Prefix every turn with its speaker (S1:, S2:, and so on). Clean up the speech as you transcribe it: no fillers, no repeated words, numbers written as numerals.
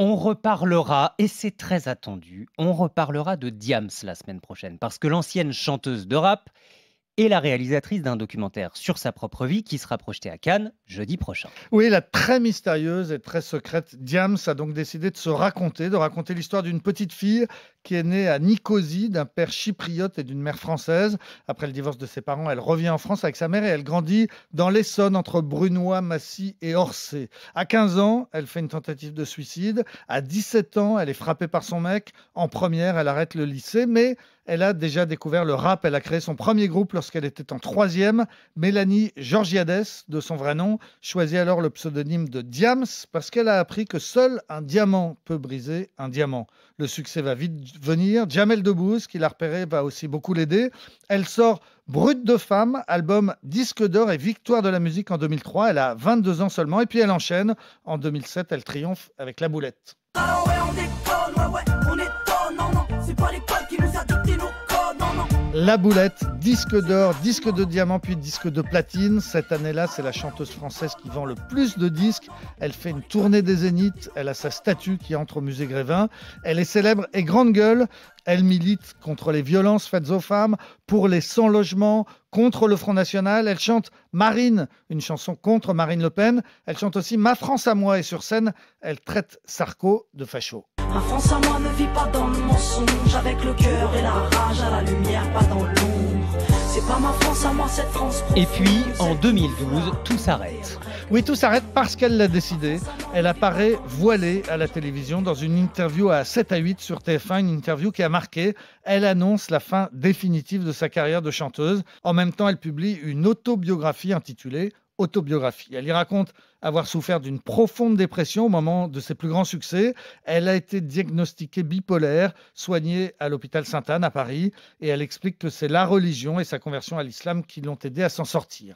S1: On reparlera, et c'est très attendu, on reparlera de Diams la semaine prochaine, parce que l'ancienne chanteuse de rap est la réalisatrice d'un documentaire sur sa propre vie qui sera projeté à Cannes jeudi prochain.
S2: Oui, la très mystérieuse et très secrète Diams a donc décidé de raconter l'histoire d'une petite fille qui est née à Nicosie d'un père chypriote et d'une mère française. Après le divorce de ses parents, elle revient en France avec sa mère et elle grandit dans l'Essonne entre Brunoy, Massy et Orsay. À 15 ans, elle fait une tentative de suicide. À 17 ans, elle est frappée par son mec. En première, elle arrête le lycée, mais elle a déjà découvert le rap. Elle a créé son premier groupe lorsqu'elle était en troisième. Mélanie Georgiades, de son vrai nom, choisit alors le pseudonyme de Diams parce qu'elle a appris que seul un diamant peut briser un diamant. Le succès va vite venir. Jamel Debbouze, qui l'a repéré, va aussi beaucoup l'aider. Elle sort Brute de femme, album disque d'or et victoire de la musique en 2003. Elle a 22 ans seulement et puis elle enchaîne. En 2007, elle triomphe avec La Boulette.
S3: Ah ouais, on déconne, ouais, on étonne, non, non, c'est pas l'école qui nous a dicté nos codes, non, non.
S2: La Boulette, disque d'or, disque de diamant, puis disque de platine. Cette année-là, c'est la chanteuse française qui vend le plus de disques. Elle fait une tournée des Zéniths. Elle a sa statue qui entre au musée Grévin. Elle est célèbre et grande gueule. Elle milite contre les violences faites aux femmes, pour les sans-logement, contre le Front National. Elle chante Marine, une chanson contre Marine Le Pen. Elle chante aussi Ma France à moi et sur scène, elle traite Sarko de facho.
S3: Ma France à moi ne vit pas dans le mensonge, avec le cœur et la rage à la lumière, pas dans l'ombre. C'est pas ma France à moi, cette France profonde.
S1: Et puis, en 2012, tout s'arrête.
S2: Oui, tout s'arrête parce qu'elle l'a décidé. Elle apparaît voilée à la télévision dans une interview à 7 à 8 sur TF1, une interview qui a marqué. Elle annonce la fin définitive de sa carrière de chanteuse. En même temps, elle publie une autobiographie intitulée Autobiographie. Elle y raconte avoir souffert d'une profonde dépression au moment de ses plus grands succès. Elle a été diagnostiquée bipolaire, soignée à l'hôpital Sainte-Anne à Paris, et elle explique que c'est la religion et sa conversion à l'islam qui l'ont aidée à s'en sortir.